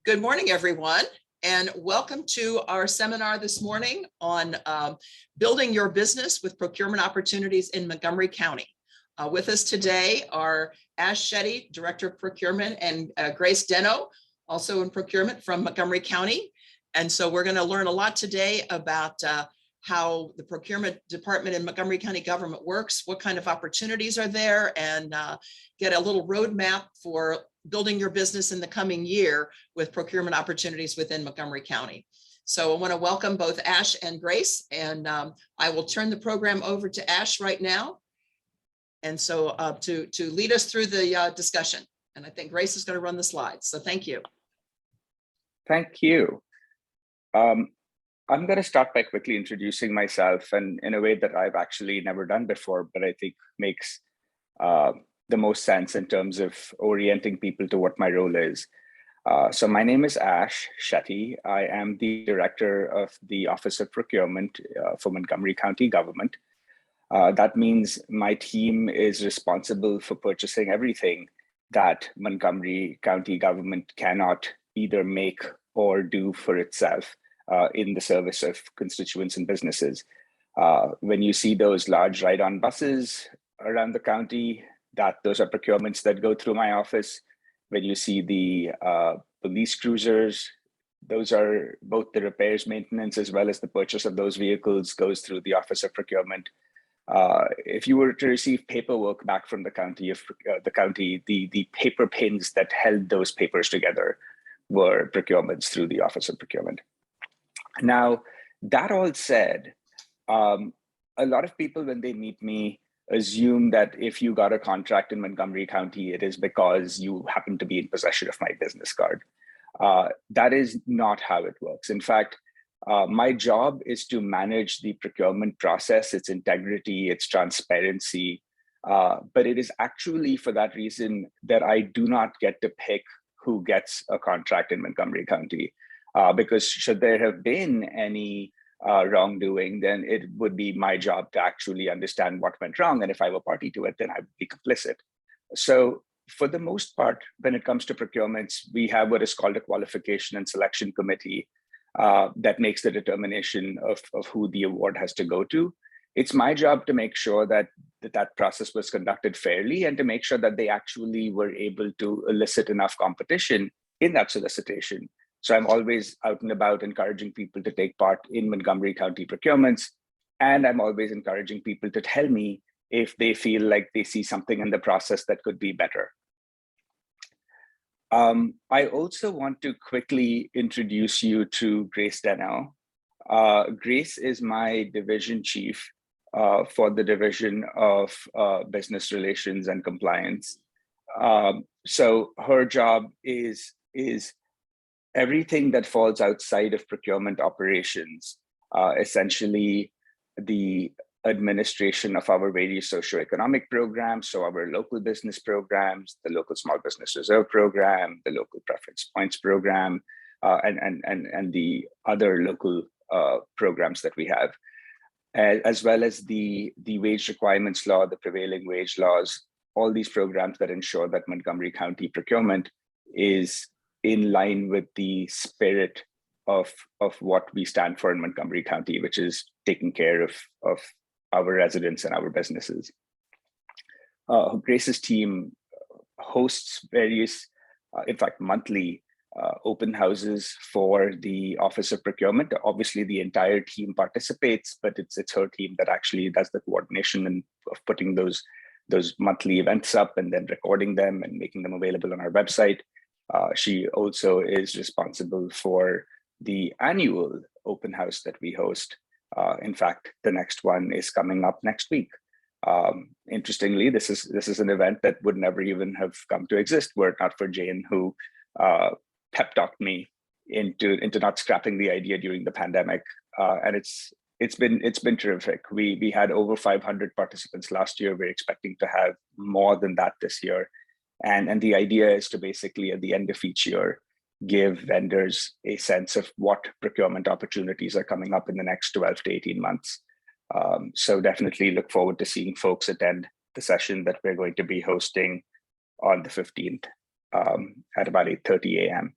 Good morning, everyone, and welcome to our seminar this morning on building your business with procurement opportunities in Montgomery County. With us today are Ash Shetty, Director of Procurement, and Grace Denno, also in procurement from Montgomery County. And so we're going to learn a lot today about how the procurement department in Montgomery County government works, what kind of opportunities are there, and get a little roadmap for building your business in the coming year with procurement opportunities within Montgomery County. So I want to welcome both Ash and Grace, and I will turn the program over to Ash right now. And so to lead us through the discussion. And I think Grace is going to run the slides. So thank you. Thank you. I'm going to start by quickly introducing myself, and in a way that I've actually never done before, but I think makes the most sense in terms of orienting people to what my role is. So my name is Ash Shetty. I am the Director of the Office of Procurement for Montgomery County government. That means my team is responsible for purchasing everything that Montgomery County government cannot either make or do for itself in the service of constituents and businesses. When you see those large ride-on buses around the county, those are procurements that go through my office. When you see the police cruisers, those are both the repairs, maintenance, as well as the purchase of those vehicles goes through the Office of Procurement. If you were to receive paperwork back from the county, the paper pins that held those papers together were procurements through the Office of Procurement. Now, that all said, a lot of people, when they meet me, assume that if you got a contract in Montgomery County, it is because you happen to be in possession of my business card. That is not how it works. In fact, my job is to manage the procurement process, its integrity, its transparency. But it is actually for that reason that I do not get to pick who gets a contract in Montgomery County. Because should there have been any wrongdoing, then it would be my job to actually understand what went wrong. And if I were party to it, then I would be complicit. So for the most part, when it comes to procurements, we have what is called a qualification and selection committee that makes the determination of who the award has to go to. It's my job to make sure that that process was conducted fairly and to make sure that they actually were able to elicit enough competition in that solicitation. So I'm always out and about encouraging people to take part in Montgomery County procurements. And I'm always encouraging people to tell me if they feel like they see something in the process that could be better. I also want to quickly introduce you to Grace Denno. Grace is my division chief for the Division of Business Relations and Compliance. So her job is everything that falls outside of procurement operations, essentially the administration of our various socioeconomic programs, so our local business programs, the local small business reserve program, the local preference points program, and the other local programs that we have, as well as the wage requirements law, the prevailing wage laws, all these programs that ensure that Montgomery County procurement is in line with the spirit of what we stand for in Montgomery County, which is taking care of our residents and our businesses. Grace's team hosts various, in fact, monthly open houses for the Office of Procurement. Obviously, the entire team participates, but it's her team that actually does the coordination and of putting those monthly events up and then recording them and making them available on our website. She also is responsible for the annual open house that we host. In fact, the next one is coming up next week. Interestingly, this is an event that would never even have come to exist were it not for Jane, who pep talked me into not scrapping the idea during the pandemic. And it's been terrific. We had over 500 participants last year. We're expecting to have more than that this year. And the idea is to basically, at the end of each year, give vendors a sense of what procurement opportunities are coming up in the next 12 to 18 months. So definitely look forward to seeing folks attend the session that we're going to be hosting on the 15th at about 8:30 a.m.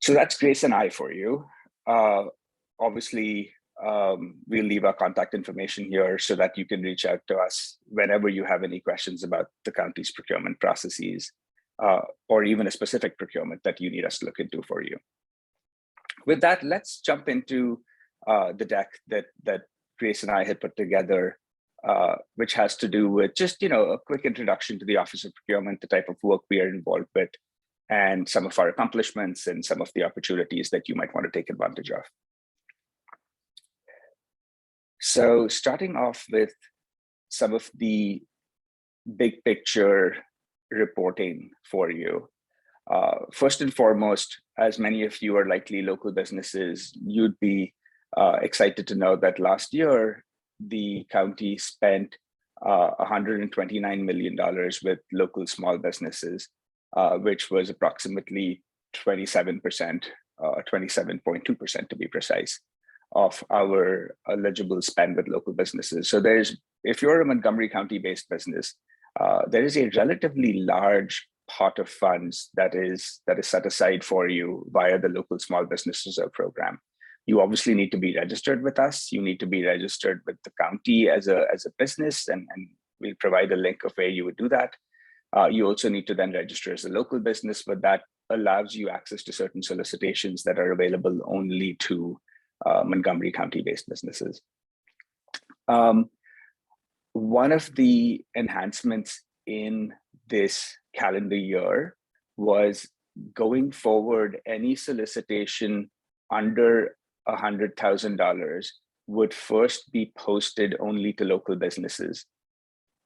So that's Grace and I for you. Obviously, we'll leave our contact information here so that you can reach out to us whenever you have any questions about the county's procurement processes, or even a specific procurement that you need us to look into for you. With that, let's jump into the deck that Grace and I had put together, which has to do with just a quick introduction to the Office of Procurement, the type of work we are involved with, and some of our accomplishments and some of the opportunities that you might want to take advantage of. So starting off with some of the big picture reporting for you. First and foremost, as many of you are likely local businesses, you'd be excited to know that last year, the county spent $129 million with local small businesses, which was approximately 27%, 27.2% to be precise, of our eligible spend with local businesses. So if you're a Montgomery County based business, there is a relatively large pot of funds that is set aside for you via the local small business reserve program. You obviously need to be registered with us. You need to be registered with the county as a business, and we'll provide a link of where you would do that. You also need to then register as a local business, but that allows you access to certain solicitations that are available only to Montgomery County-based businesses. One of the enhancements in this calendar year was going forward, any solicitation under $100,000 would first be posted only to local businesses.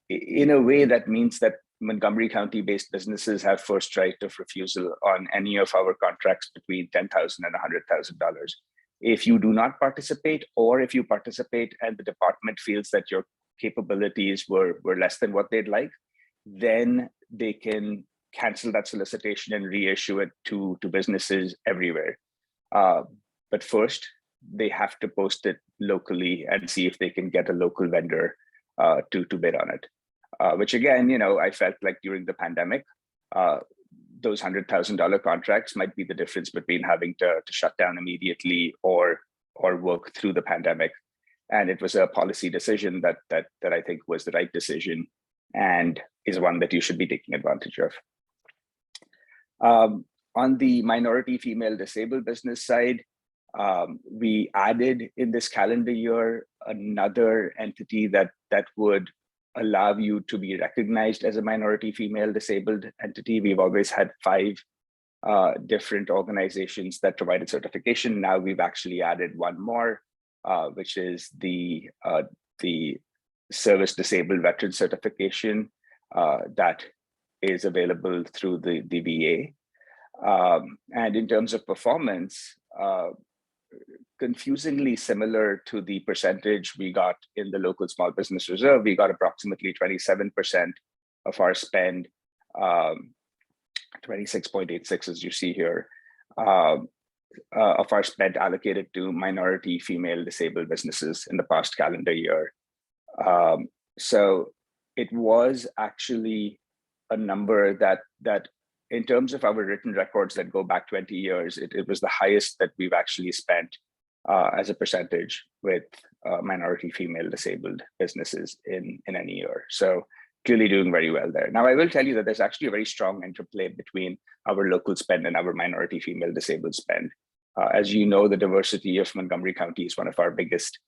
In a way, that means that Montgomery County-based businesses have first right of refusal on any of our contracts between $10,000 and $100,000. If you do not participate, or if you participate and the department feels that your capabilities were less than what they'd like, then they can cancel that solicitation and reissue it to businesses everywhere. But first, they have to post it locally and see if they can get a local vendor to bid on it. Which again, I felt like during the pandemic, those $100,000 contracts might be the difference between having to shut down immediately or work through the pandemic. And it was a policy decision that I think was the right decision, and is one that you should be taking advantage of. On the minority female disabled business side, we added in this calendar year another entity that would allow you to be recognized as a minority female disabled entity. We've always had 5 different organizations that provided certification. Now we've actually added one more, which is the Service Disabled Veteran Certification that is available through the VA. And in terms of performance, confusingly similar to the percentage we got in the local small business reserve, we got approximately 27% of our spend, 26.86 as you see here, of our spend allocated to minority female disabled businesses in the past calendar year. So it was actually a number that in terms of our written records that go back 20 years, it was the highest that we've actually spent as a percentage with minority female disabled businesses in any year. So clearly doing very well there. Now, I will tell you that there's actually a very strong interplay between our local spend and our minority female disabled spend. As you know, the diversity of Montgomery County is one of our biggest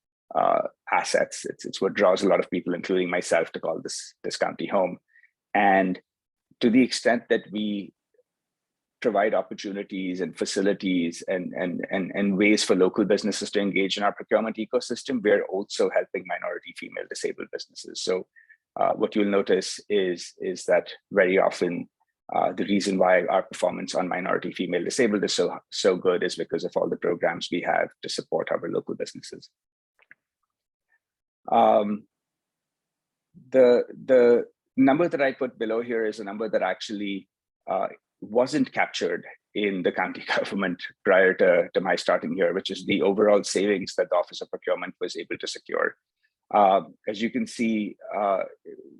assets. It's what draws a lot of people, including myself, to call this county home. And to the extent that we provide opportunities and facilities and ways for local businesses to engage in our procurement ecosystem, we're also helping minority female disabled businesses. So what you'll notice is that very often the reason why our performance on minority female disabled is so good is because of all the programs we have to support our local businesses. The number that I put below here is a number that actually wasn't captured in the county government prior to my starting here, which is the overall savings that the Office of Procurement was able to secure. As you can see,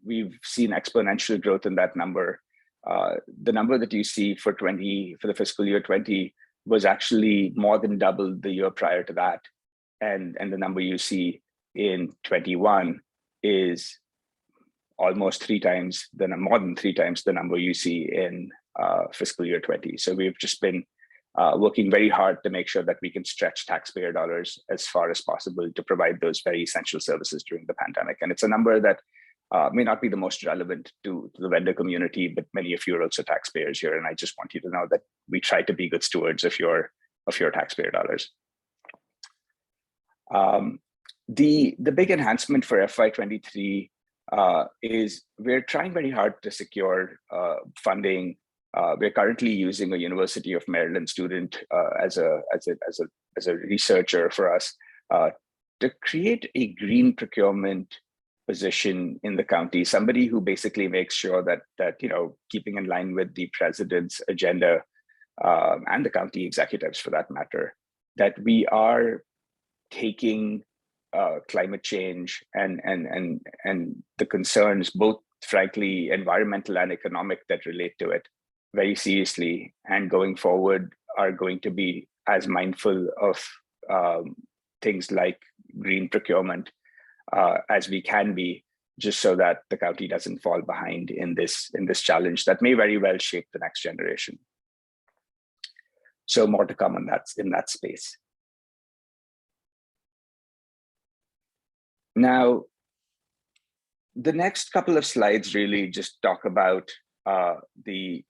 we've seen exponential growth in that number. The number that you see for the fiscal year 20 was actually more than double the year prior to that. And the number you see in 21 is almost more than three times the number you see in fiscal year 20. So we've just been working very hard to make sure that we can stretch taxpayer dollars as far as possible to provide those very essential services during the pandemic. And it's a number that may not be the most relevant to the vendor community, but many of you are also taxpayers here. And I just want you to know that we try to be good stewards of your taxpayer dollars. The big enhancement for FY23 is we're trying very hard to secure funding. We're currently using a University of Maryland student as a researcher for us to create a green procurement position in the county, somebody who basically makes sure that keeping in line with the president's agenda and the county executives for that matter, that we are taking climate change and the concerns, both frankly environmental and economic, that relate to it very seriously, and going forward are going to be as mindful of things like green procurement as we can be, just so that the county doesn't fall behind in this challenge that may very well shape the next generation. So more to come on that in that space. Now, the next couple of slides really just talk about the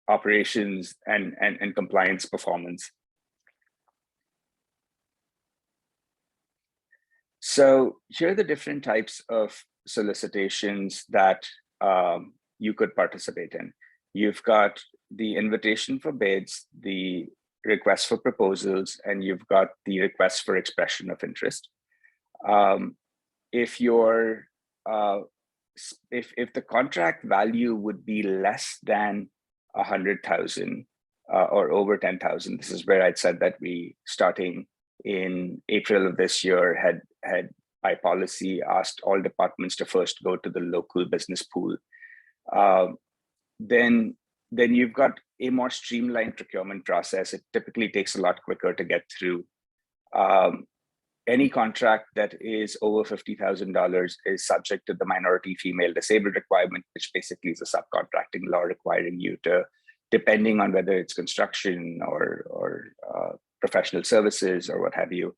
operations and compliance performance. So here are the different types of solicitations that you could participate in. You've got the invitation for bids, the request for proposals, and you've got the request for expression of interest. If the contract value would be less than 100,000 or over 10,000, this is where I'd said that we, starting in April of this year, had by policy asked all departments to first go to the local business pool. Then you've got a more streamlined procurement process. It typically takes a lot quicker to get through. Any contract that is over $50,000 is subject to the minority female disabled requirement, which basically is a subcontracting law requiring you to, depending on whether it's construction or professional services or what have you,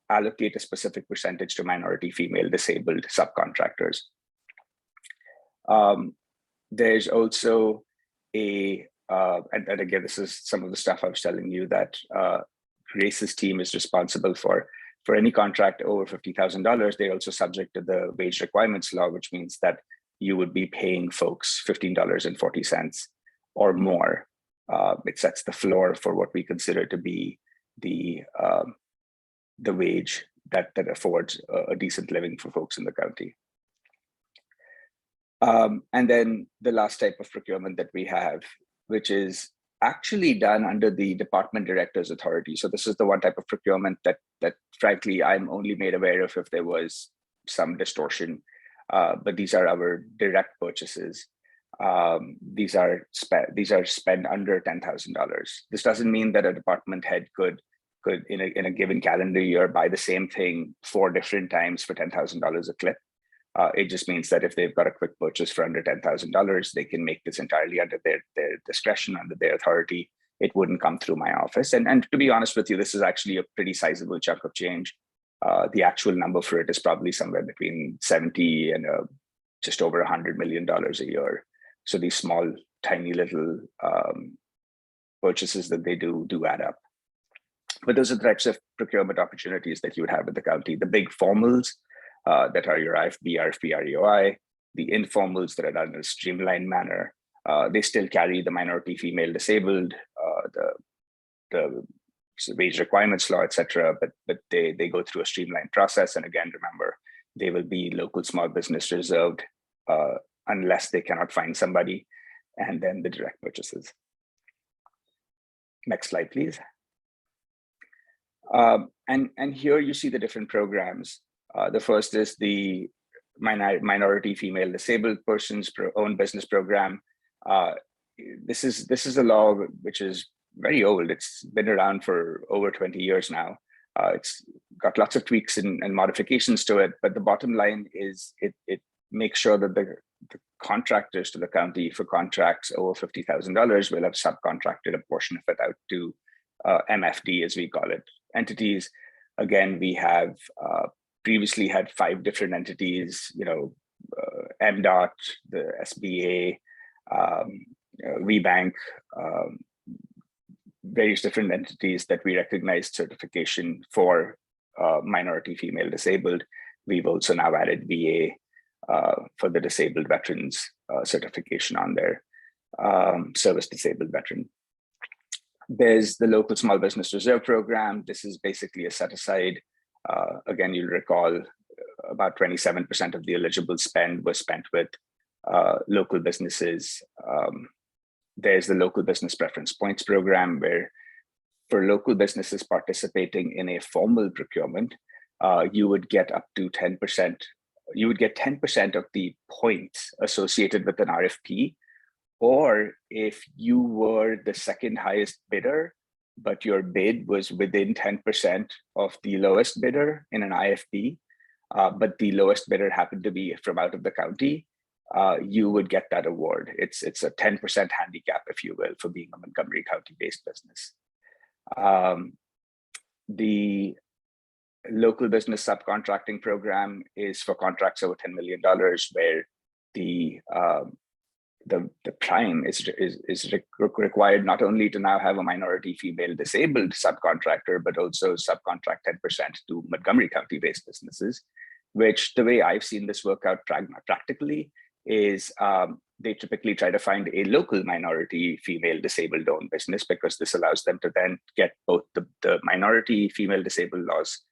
allocate a specific percentage to minority female disabled subcontractors. There's also and again, this is some of the stuff I was telling you that Grace's team is responsible for any contract over $50,000. They're also subject to the wage requirements law, which means that you would be paying folks $15.40 or more. It sets the floor for what we consider to be the wage that affords a decent living for folks in the county. And then the last type of procurement that we have, which is actually done under the department director's authority. So this is the one type of procurement that frankly I'm only made aware of if there was some distortion. But these are our direct purchases. These are spent under $10,000. This doesn't mean that a department head could in a given calendar year buy the same thing 4 different times for $10,000 a clip. It just means that if they've got a quick purchase for under $10,000, they can make this entirely under their discretion, under their authority. It wouldn't come through my office. And to be honest with you, this is actually a pretty sizable chunk of change. The actual number for it is probably somewhere between 70 and just over $100 million a year. So these small, tiny little purchases that they do add up. But those are the types of procurement opportunities that you would have with the county. The big formals that are your IFB, RFP, REOI, the informals that are done in a streamlined manner, they still carry the minority female disabled, the wage requirements law, etc. But they go through a streamlined process. And again, remember, they will be local small business reserved unless they cannot find somebody, and then the direct purchases. Next slide, please. And here you see the different programs. The first is the minority female disabled persons own business program. This is a law which is very old. It's been around for over 20 years now. It's got lots of tweaks and modifications to it, but the bottom line is it makes sure that the contractors to the county for contracts over $50,000 will have subcontracted a portion of it out to MFD, as we call it, entities. Again, we have previously had 5 different entities, MDOT, the SBA, WeBank, various different entities that we recognized certification for minority female disabled. We've also now added VA for the disabled veterans certification on there, service disabled veteran. There's the local small business reserve program. This is basically a set aside. Again, you'll recall about 27% of the eligible spend was spent with local businesses. There's the local business preference points program, where for local businesses participating in a formal procurement, you would get up to 10%. You would get 10% of the points associated with an RFP, or if you were the second highest bidder, but your bid was within 10% of the lowest bidder in an IFP, but the lowest bidder happened to be from out of the county, you would get that award. It's a 10% handicap, if you will, for being a Montgomery County-based business. The local business subcontracting program is for contracts over $10 million, where the prime is required not only to now have a minority female disabled subcontractor, but also subcontract 10% to Montgomery County-based businesses, which the way I've seen this work out practically is they typically try to find a local minority female disabled owned business, because this allows them to then get both the minority female disabled laws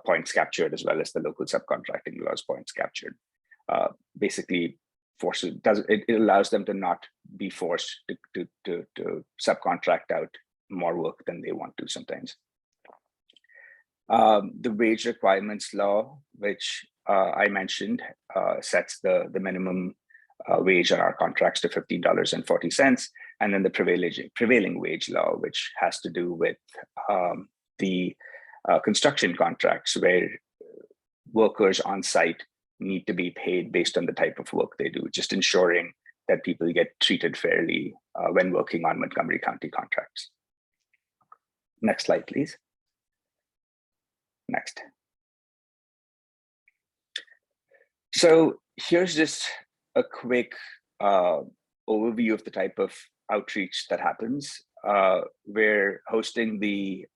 points captured, as well as the local subcontracting laws points captured. Basically, it allows them to not be forced to subcontract out more work than they want to sometimes. The wage requirements law, which I mentioned, sets the minimum wage on our contracts to $15.40, and then the prevailing wage law, which has to do with the construction contracts, where workers on site need to be paid based on the type of work they do, just ensuring that people get treated fairly when working on Montgomery County contracts. Next slide, please. Next. So here's just a quick overview of the type of outreach that happens. We're hosting the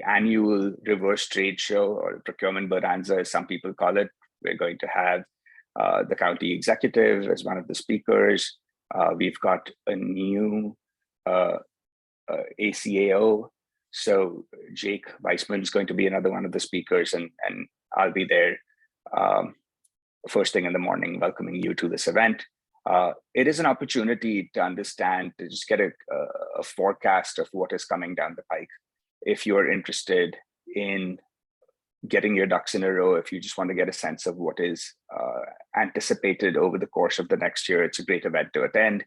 annual reverse trade show, or procurement bonanza, as some people call it. We're going to have the county executive as one of the speakers. We've got a new ACAO. So Jake Weissman is going to be another one of the speakers, and I'll be there first thing in the morning, welcoming you to this event. It is an opportunity to understand, to just get a forecast of what is coming down the pike. If you're interested in getting your ducks in a row, if you just want to get a sense of what is anticipated over the course of the next year, it's a great event to attend.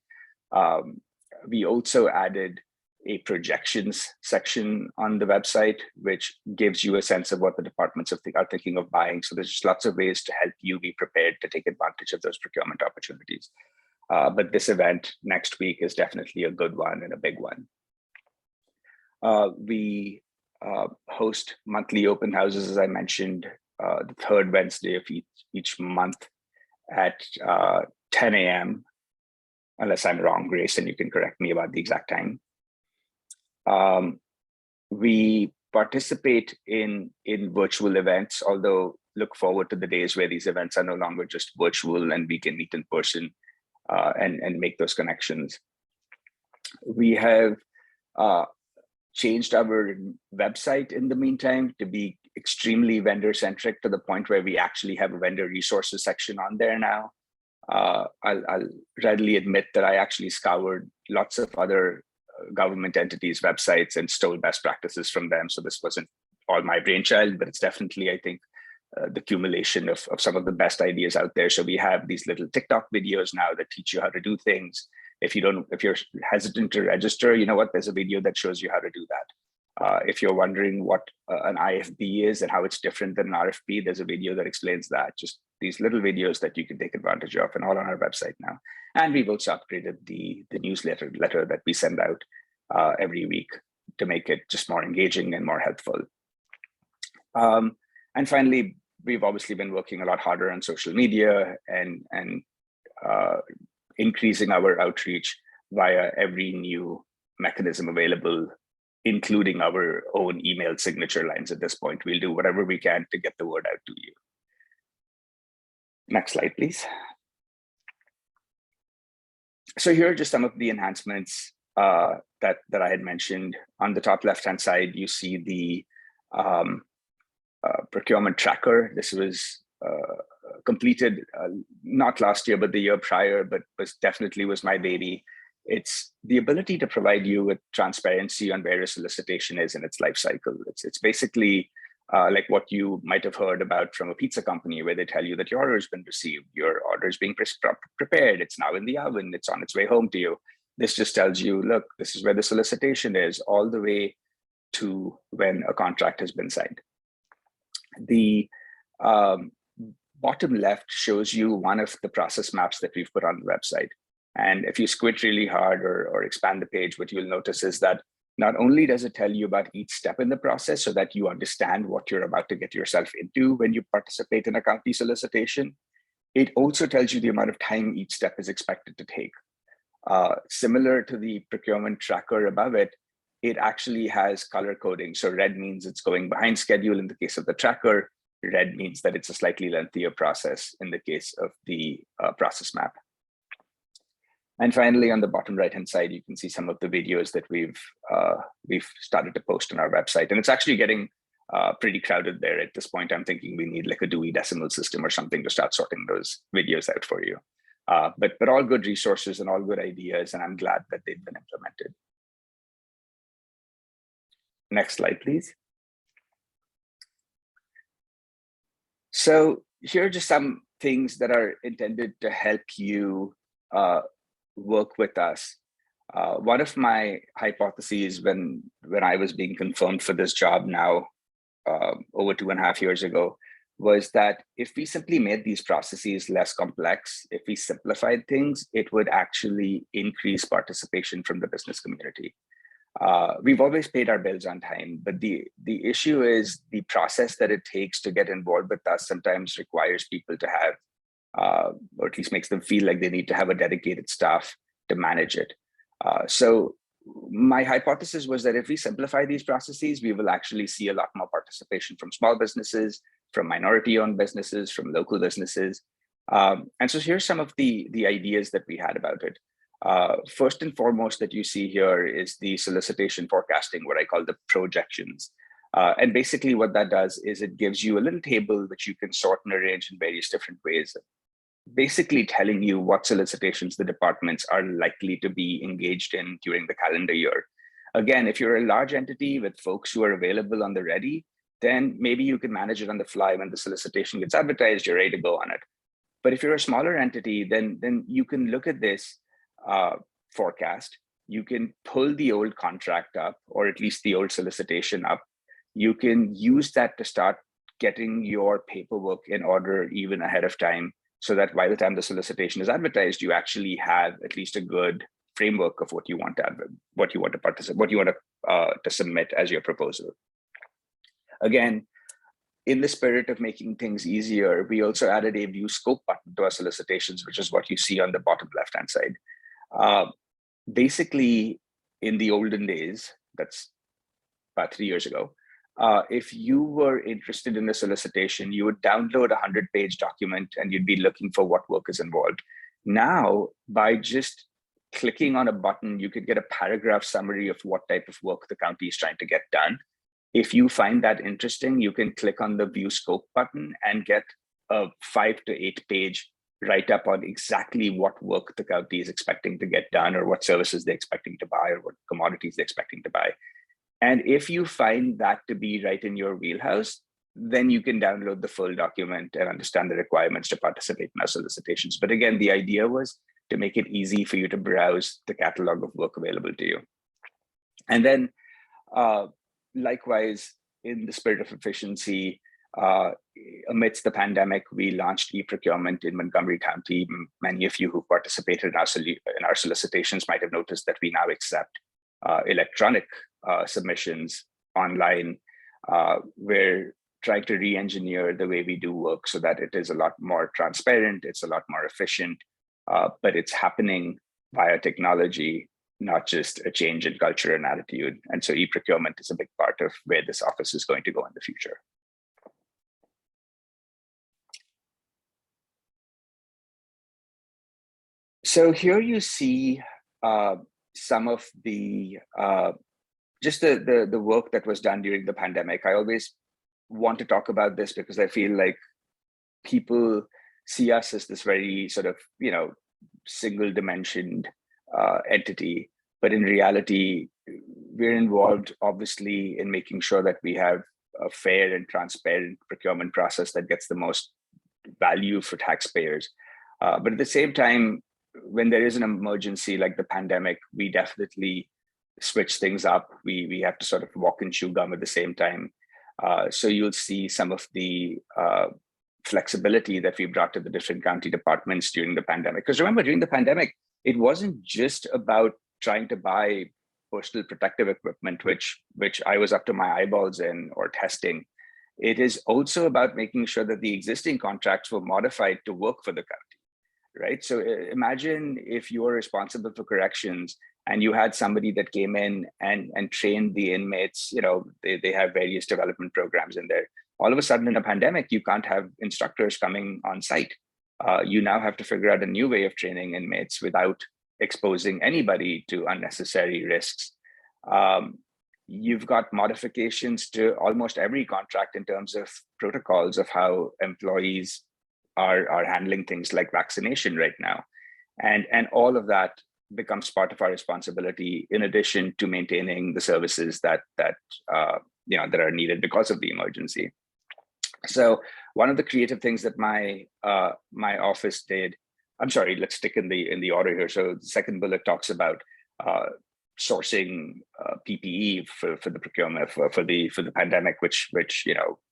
We also added a projections section on the website, which gives you a sense of what the departments are thinking of buying. So there's just lots of ways to help you be prepared to take advantage of those procurement opportunities. But this event next week is definitely a good one and a big one. We host monthly open houses, as I mentioned, the third Wednesday of each month at 10 a.m. Unless I'm wrong, Grace, and you can correct me about the exact time. We participate in virtual events, although look forward to the days where these events are no longer just virtual and we can meet in person and make those connections. We have changed our website in the meantime to be extremely vendor-centric, to the point where we actually have a vendor resources section on there now. I'll readily admit that I actually scoured lots of other government entities' websites and stole best practices from them. So this wasn't all my brainchild, but it's definitely, I think, the accumulation of some of the best ideas out there. So we have these little TikTok videos now that teach you how to do things. If you're hesitant to register, you know what? There's a video that shows you how to do that. If you're wondering what an IFB is and how it's different than an RFP, there's a video that explains that. Just these little videos that you can take advantage of, and all on our website now. And we've also upgraded the newsletter that we send out every week to make it just more engaging and more helpful. And finally, we've obviously been working a lot harder on social media and increasing our outreach via every new mechanism available, including our own email signature lines at this point. We'll do whatever we can to get the word out to you. Next slide, please. So here are just some of the enhancements that I had mentioned. On the top left-hand side, you see the procurement tracker. This was completed not last year, but the year prior, but definitely was my baby. It's the ability to provide you with transparency on where a solicitation is in its life cycle. It's basically like what you might have heard about from a pizza company, where they tell you that your order has been received, your order is being prepared, it's now in the oven, it's on its way home to you. This just tells you, look, this is where the solicitation is, all the way to when a contract has been signed. The bottom left shows you one of the process maps that we've put on the website. And if you squint really hard or expand the page, what you'll notice is that not only does it tell you about each step in the process so that you understand what you're about to get yourself into when you participate in a county solicitation, it also tells you the amount of time each step is expected to take. Similar to the procurement tracker above it, it actually has color coding. So red means it's going behind schedule in the case of the tracker. Red means that it's a slightly lengthier process in the case of the process map. And finally, on the bottom right-hand side, you can see some of the videos that we've started to post on our website. And it's actually getting pretty crowded there at this point. I'm thinking we need like a Dewey Decimal System or something to start sorting those videos out for you. But all good resources and all good ideas, and I'm glad that they've been implemented. Next slide, please. So here are just some things that are intended to help you work with us. One of my hypotheses when I was being confirmed for this job now over 2.5 years ago was that if we simply made these processes less complex, if we simplified things, it would actually increase participation from the business community. We've always paid our bills on time, but the issue is the process that it takes to get involved with us sometimes requires people to have, or at least makes them feel like they need to have a dedicated staff to manage it. So my hypothesis was that if we simplify these processes, we will actually see a lot more participation from small businesses, from minority-owned businesses, from local businesses. And so here's some of the ideas that we had about it. First and foremost that you see here is the solicitation forecasting, what I call the projections. And basically what that does is it gives you a little table which you can sort and arrange in various different ways, basically telling you what solicitations the departments are likely to be engaged in during the calendar year. Again, if you're a large entity with folks who are available on the ready, then maybe you can manage it on the fly. When the solicitation gets advertised, you're ready to go on it. But if you're a smaller entity, then you can look at this forecast. You can pull the old contract up, or at least the old solicitation up. You can use that to start getting your paperwork in order even ahead of time, so that by the time the solicitation is advertised, you actually have at least a good framework of what you want to submit as your proposal. Again, in the spirit of making things easier, we also added a view scope button to our solicitations, which is what you see on the bottom left-hand side. Basically, in the olden days, that's about 3 years ago, if you were interested in the solicitation, you would download a 100-page document and you'd be looking for what work is involved. Now, by just clicking on a button, you could get a paragraph summary of what type of work the county is trying to get done. If you find that interesting, you can click on the view scope button and get a 5 to 8 page write-up on exactly what work the county is expecting to get done, or what services they're expecting to buy, or what commodities they're expecting to buy. And if you find that to be right in your wheelhouse, then you can download the full document and understand the requirements to participate in our solicitations. But again, the idea was to make it easy for you to browse the catalog of work available to you. And then likewise, in the spirit of efficiency, amidst the pandemic, we launched e-procurement in Montgomery County. Many of you who participated in our solicitations might have noticed that we now accept electronic submissions online. We're trying to re-engineer the way we do work so that it is a lot more transparent, it's a lot more efficient, but it's happening via technology, not just a change in culture and attitude. And so e-procurement is a big part of where this office is going to go in the future. So here you see some of the just the work that was done during the pandemic. I always want to talk about this because I feel like people see us as this very sort of, single dimensioned entity, but in reality, we're involved obviously in making sure that we have a fair and transparent procurement process that gets the most value for taxpayers. But at the same time, when there is an emergency like the pandemic, we definitely switch things up. We have to sort of walk and chew gum at the same time. So you'll see some of the flexibility that we brought to the different county departments during the pandemic. Because remember, during the pandemic, it wasn't just about trying to buy personal protective equipment, which I was up to my eyeballs in, or testing. It is also about making sure that the existing contracts were modified to work for the county, right? So imagine if you were responsible for corrections and you had somebody that came in and trained the inmates, they have various development programs in there. All of a sudden in a pandemic, you can't have instructors coming on site. You now have to figure out a new way of training inmates without exposing anybody to unnecessary risks. You've got modifications to almost every contract in terms of protocols of how employees are handling things like vaccination right now. And all of that becomes part of our responsibility, in addition to maintaining the services that are needed because of the emergency. So one of the creative things that my office did, I'm sorry, let's stick in the order here. So the second bullet talks about sourcing PPE for the procurement for the pandemic, which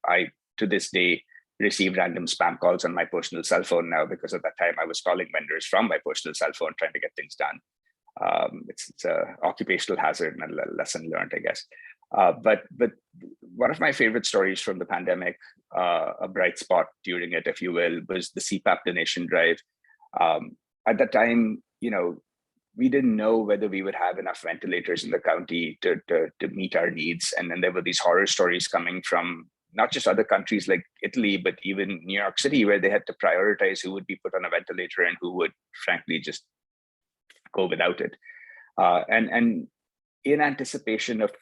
I to this day receive random spam calls on my personal cell phone now, because at that time I was calling vendors from my personal cell phone trying to get things done. It's an occupational hazard and a lesson learned, I guess. But one of my favorite stories from the pandemic, a bright spot during it, if you will, was the CPAP donation drive. At that time, we didn't know whether we would have enough ventilators in the county to meet our needs. And then there were these horror stories coming from not just other countries like Italy, but even New York City, where they had to prioritize who would be put on a ventilator and who would, frankly, just go without it. And in anticipation of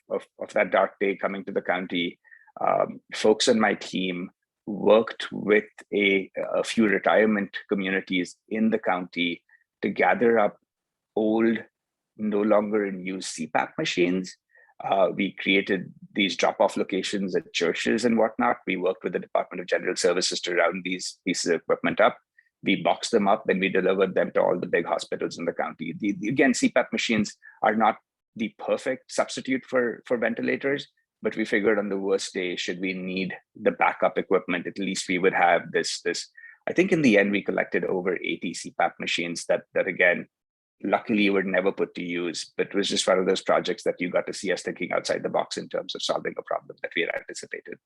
that dark day coming to the county, folks on my team worked with a few retirement communities in the county to gather up old, no longer in use CPAP machines. We created these drop-off locations at churches and whatnot. We worked with the Department of General Services to round these pieces of equipment up. We boxed them up and we delivered them to all the big hospitals in the county. Again, CPAP machines are not the perfect substitute for ventilators, but we figured on the worst day, should we need the backup equipment, at least we would have this. I think in the end, we collected over 80 CPAP machines that again, luckily were never put to use, but it was just one of those projects that you got to see us thinking outside the box in terms of solving a problem that we had anticipated.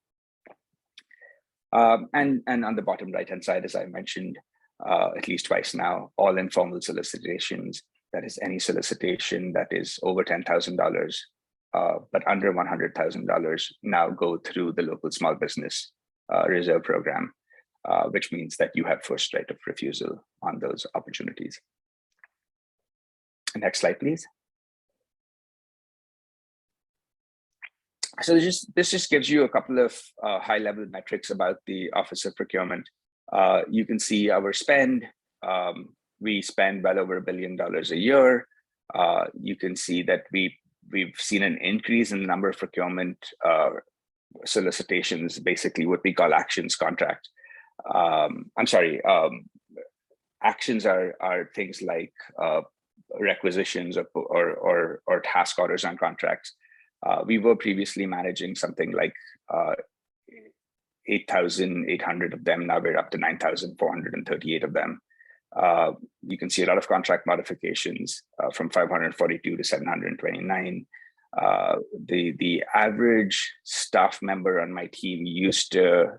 And on the bottom right-hand side, as I mentioned, at least twice now, all informal solicitations, that is any solicitation that is over $10,000, but under $100,000 now go through the local small business reserve program, which means that you have first right of refusal on those opportunities. Next slide, please. So this just gives you a couple of high-level metrics about the Office of Procurement. You can see our spend. We spend well over $1 billion a year. You can see that we've seen an increase in the number of procurement solicitations, basically what we call actions contract. actions are things like requisitions or task orders on contracts. We were previously managing something like 8,800 of them. Now we're up to 9,438 of them. You can see a lot of contract modifications from 542 to 729. The average staff member on my team used to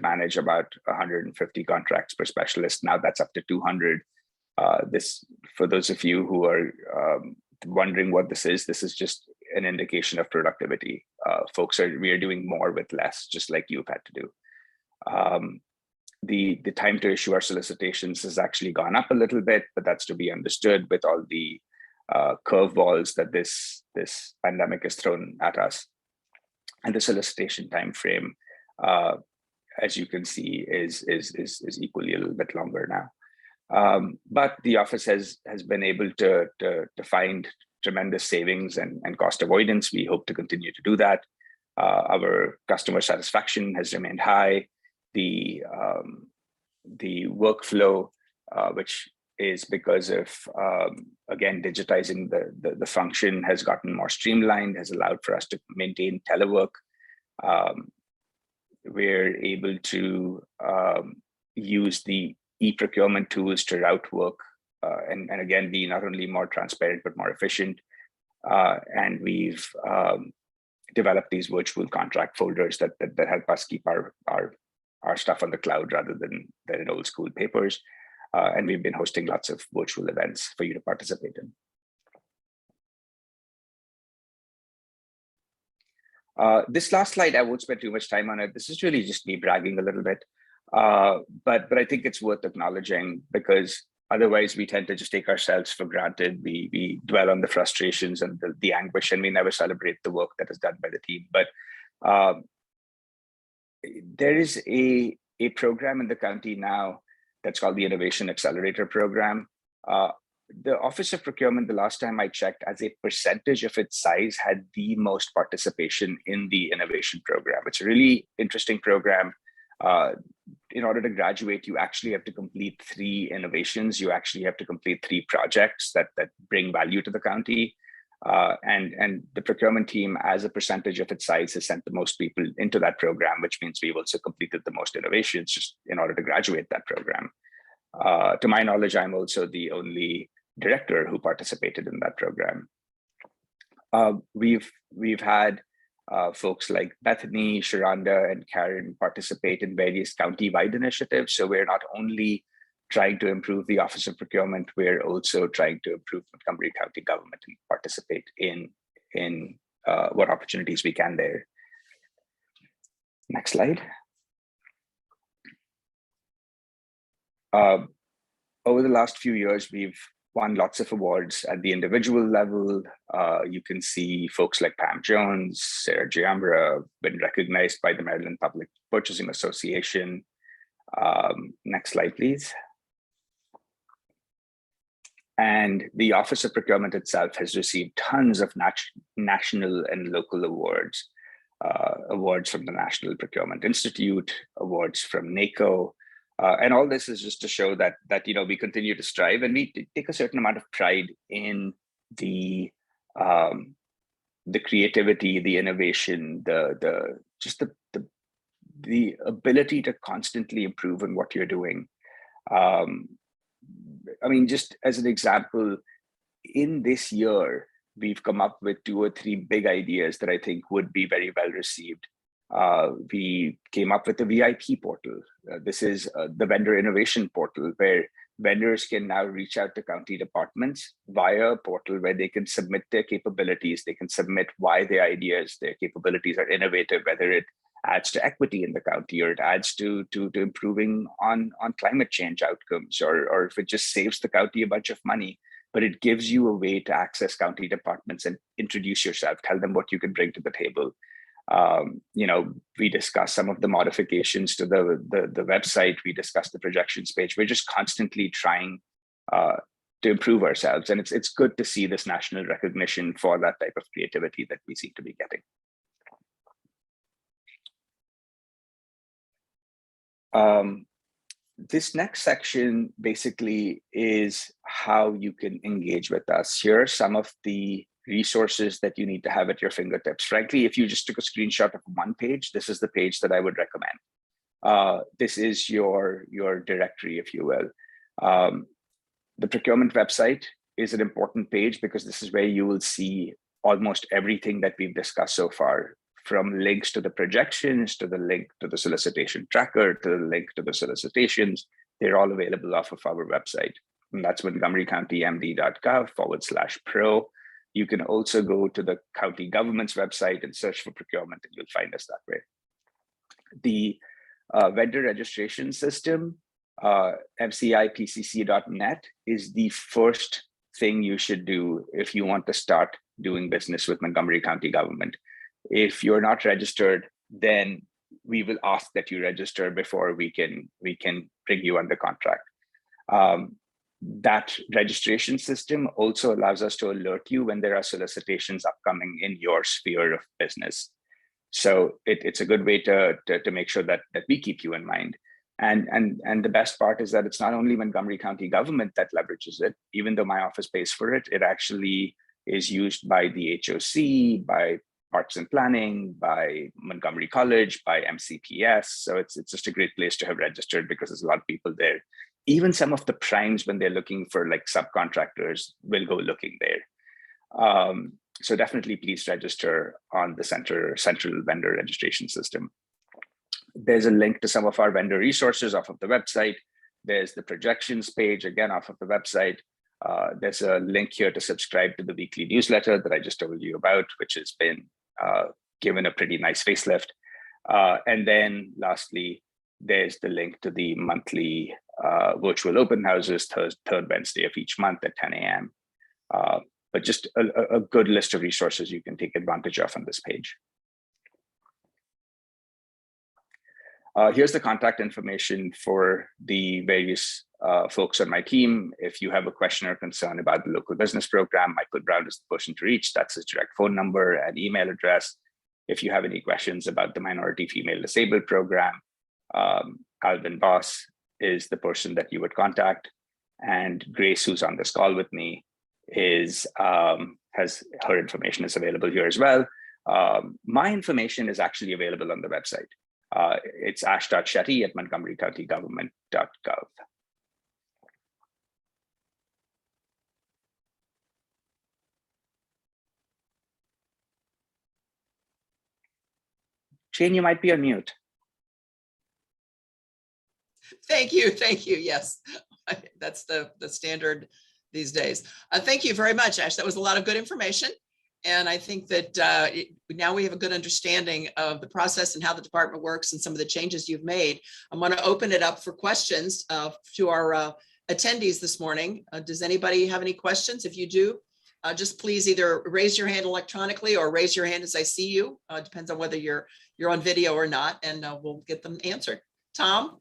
manage about 150 contracts per specialist. Now that's up to 200. This, for those of you who are wondering what this is just an indication of productivity. We are doing more with less, just like you've had to do. The time to issue our solicitations has actually gone up a little bit, but that's to be understood with all the curveballs that this pandemic has thrown at us. And the solicitation time frame, as you can see, is equally a little bit longer now. But the office has been able to find tremendous savings and cost avoidance. We hope to continue to do that. Our customer satisfaction has remained high. The workflow, which is because of, again, digitizing the function, has gotten more streamlined, has allowed for us to maintain telework. We're able to use the e-procurement tools to route work and again, be not only more transparent, but more efficient. And we've developed these virtual contract folders that help us keep our stuff on the cloud rather than in old school papers. And we've been hosting lots of virtual events for you to participate in. This last slide, I won't spend too much time on it. This is really just me bragging a little bit. But I think it's worth acknowledging, because otherwise we tend to just take ourselves for granted. We dwell on the frustrations and the anguish, and we never celebrate the work that is done by the team. But there is a program in the county now that's called the Innovation Accelerator Program. The Office of Procurement, the last time I checked, as a percentage of its size, had the most participation in the innovation program. It's a really interesting program. In order to graduate, you actually have to complete 3 innovations. You actually have to complete 3 projects that bring value to the county. And the procurement team, as a percentage of its size, has sent the most people into that program, which means we've also completed the most innovations just in order to graduate that program. To my knowledge, I'm also the only director who participated in that program. We've had folks like Bethany, Sharonda, and Karen participate in various county-wide initiatives. So we're not only trying to improve the Office of Procurement, we're also trying to improve Montgomery County government and participate in what opportunities we can there. Next slide. Over the last few years, we've won lots of awards at the individual level. You can see folks like Pam Jones, Sarah Giambra, been recognized by the Maryland Public Purchasing Association. Next slide, please. And the Office of Procurement itself has received tons of national and local awards. Awards from the National Procurement Institute, awards from NACO. And all this is just to show that we continue to strive, and we take a certain amount of pride in the creativity, the innovation, the ability to constantly improve in what you're doing. I mean, just as an example, in this year, we've come up with 2 or 3 big ideas that I think would be very well received. We came up with the VIP portal. This is the vendor innovation portal, where vendors can now reach out to county departments via a portal where they can submit their capabilities. They can submit why their ideas, their capabilities are innovative, whether it adds to equity in the county, or it adds to improving on climate change outcomes, or if it just saves the county a bunch of money. But it gives you a way to access county departments and introduce yourself, tell them what you can bring to the table. We discussed some of the modifications to the website. We discussed the projections page. We're just constantly trying to improve ourselves. And it's good to see this national recognition for that type of creativity that we seem to be getting. this next section basically is how you can engage with us. Here are some of the resources that you need to have at your fingertips. Frankly, if you just took a screenshot of one page, this is the page that I would recommend. This is your directory, if you will. The procurement website is an important page because this is where you will see almost everything that we've discussed so far, from links to the projections, to the link to the solicitation tracker, to the link to the solicitations. They're all available off of our website. And that's montgomerycountymd.gov/pro. You can also go to the county government's website and search for procurement, and you'll find us that way. The vendor registration system, mcipcc.net, is the first thing you should do if you want to start doing business with Montgomery County government. If you're not registered, then we will ask that you register before we can bring you under contract. That registration system also allows us to alert you when there are solicitations upcoming in your sphere of business. So it's a good way to make sure that we keep you in mind. And the best part is that it's not only Montgomery County government that leverages it. Even though my office pays for it, it actually is used by the HOC, by Parks and Planning, by Montgomery College, by MCPS. So it's just a great place to have registered because there's a lot of people there. Even some of the primes, when they're looking for like subcontractors, will go looking there. So definitely please register on the central vendor registration system. There's a link to some of our vendor resources off of the website. There's the projections page, again, off of the website. There's a link here to subscribe to the weekly newsletter that I just told you about, which has been given a pretty nice facelift. And then lastly, there's the link to the monthly virtual open houses, third Wednesday of each month at 10 a.m. But just a good list of resources you can take advantage of on this page. Here's the contact information for the various folks on my team. If you have a question or concern about the local business program, Michael Brown is the person to reach. That's his direct phone number and email address. If you have any questions about the minority female disabled program, Alvin Boss is the person that you would contact. And Grace, who's on this call with me, has her information is available here as well. My information is actually available on the website. It's ash.shetty@montgomerycountygovernment.gov. Jane, you might be on mute. Thank you. Yes, that's the standard these days. Thank you very much, Ash. That was a lot of good information. And I think that now we have a good understanding of the process and how the department works and some of the changes you've made. I'm going to open it up for questions to our attendees this morning. Does anybody have any questions? If you do, just please either raise your hand electronically or raise your hand as I see you. Depends on whether you're on video or not, and we'll get them answered. Tom?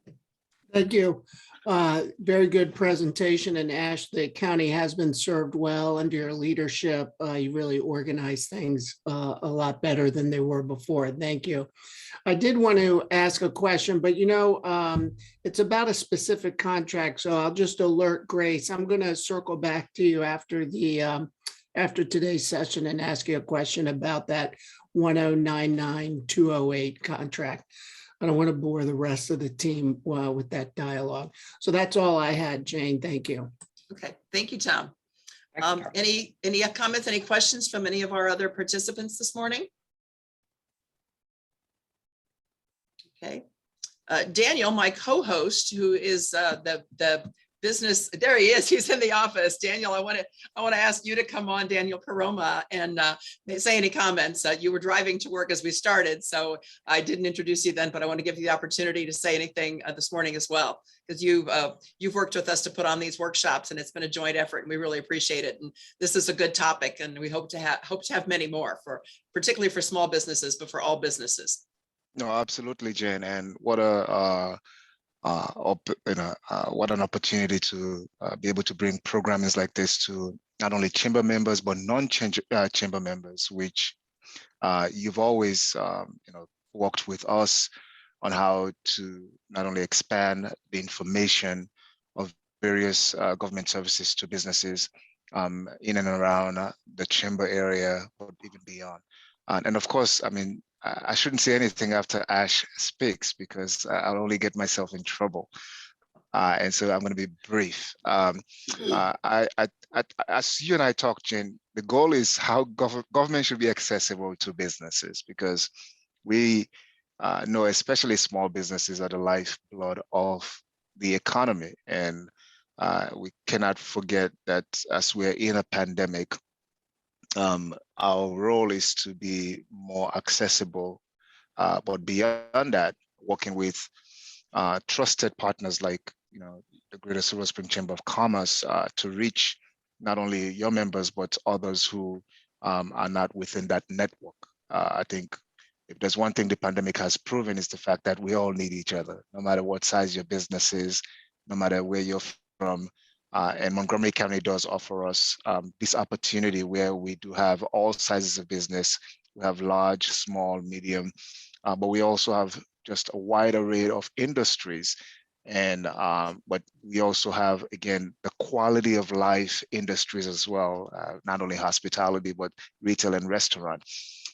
Thank you. Very good presentation. And Ash, the county has been served well under your leadership. You really organize things a lot better than they were before. Thank you. I did want to ask a question, but it's about a specific contract. So I'll just alert Grace. I'm going to circle back to you after today's session and ask you a question about that 1099208 contract. I don't want to bore the rest of the team with that dialogue. So that's all I had, Jane. Thank you. Okay, thank you, Tom. Any comments, any questions from any of our other participants this morning? Okay. Daniel, my co-host, who is the business, there he is, he's in the office. Daniel, I want to ask you to come on, Daniel Karoma, and say any comments. You were driving to work as we started, so I didn't introduce you then, but I want to give you the opportunity to say anything this morning as well, because you've worked with us to put on these workshops, and it's been a joint effort, and we really appreciate it. And this is a good topic, and we hope to have many more, particularly for small businesses, but for all businesses. No, absolutely, Jane, and what an opportunity to be able to bring programs like this to not only chamber members but non-chamber members, which you've always worked with us on how to not only expand the information of various government services to businesses in and around the chamber area, but even beyond. And of course, I mean, I shouldn't say anything after Ash speaks because I'll only get myself in trouble. And so I'm going to be brief. As you and I talked, Jane, the goal is how government should be accessible to businesses, because we know especially small businesses are the lifeblood of the economy. And we cannot forget that as we're in a pandemic, our role is to be more accessible, but beyond that, working with trusted partners like the Greater Silver Spring Chamber of Commerce to reach not only your members but others who are not within that network. I think if there's one thing the pandemic has proven is the fact that we all need each other, no matter what size your business is, no matter where you're from. And Montgomery County does offer us this opportunity where we do have all sizes of business. We have large, small, medium, but we also have just a wide array of industries. And but we also have, again, the quality of life industries as well, not only hospitality, but retail and restaurant.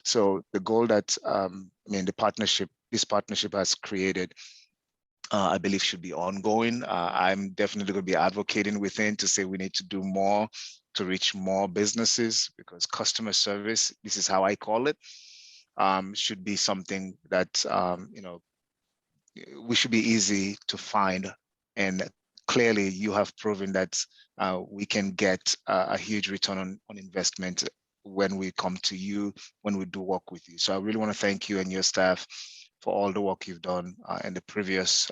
So the goal that this partnership has created, I believe should be ongoing. I'm definitely going to be advocating within to say we need to do more to reach more businesses, because customer service, this is how I call it, should be something that we should be easy to find. And clearly you have proven that we can get a huge return on investment when we come to you, when we do work with you. So I really want to thank you and your staff for all the work you've done in the previous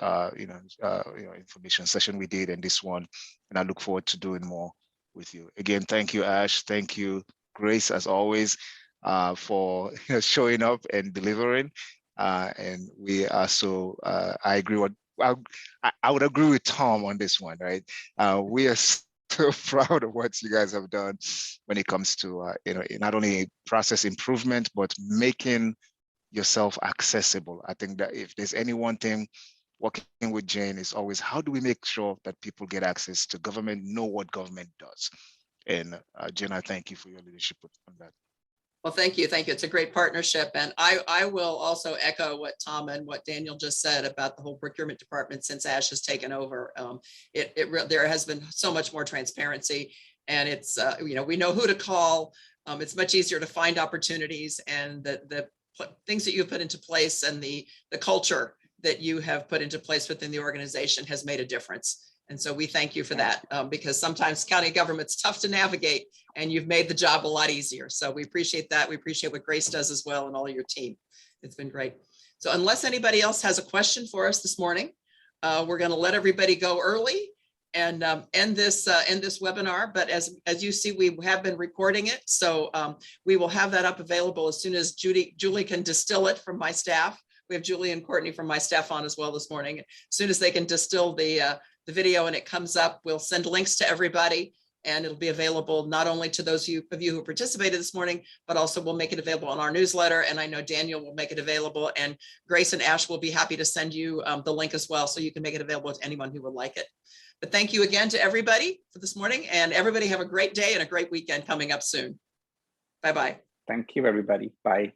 information session we did and this one. And I look forward to doing more with you. Again, thank you, Ash. Thank you, Grace, as always, for showing up and delivering. And we are so, I agree with, I would agree with Tom on this one, right? We are so proud of what you guys have done when it comes to, not only process improvement, but making yourself accessible. I think that if there's any one thing working with Jane is always, how do we make sure that people get access to government, know what government does? And Jane, I thank you for your leadership on that. Well, thank you. Thank you. It's a great partnership. And I will also echo what Tom and what Daniel just said about the whole procurement department since Ash has taken over. There has been so much more transparency, and it's, we know who to call. It's much easier to find opportunities, and the things that you've put into place and the culture that you have put into place within the organization has made a difference. And so we thank you for that, because sometimes county government's tough to navigate, and you've made the job a lot easier. So we appreciate that. We appreciate what Grace does as well, and all of your team. It's been great. So unless anybody else has a question for us this morning, we're going to let everybody go early and end this webinar. But as you see, we have been recording it. So we will have that up available as soon as Julie can distill it from my staff. We have Julie and Courtney from my staff on as well this morning. As soon as they can distill the video and it comes up, we'll send links to everybody, and it'll be available not only to those of you who participated this morning, but also we'll make it available on our newsletter. And I know Daniel will make it available, and Grace and Ash will be happy to send you the link as well, so you can make it available to anyone who would like it. But thank you again to everybody for this morning, and everybody have a great day and a great weekend coming up soon. Bye-bye. Thank you, everybody. Bye.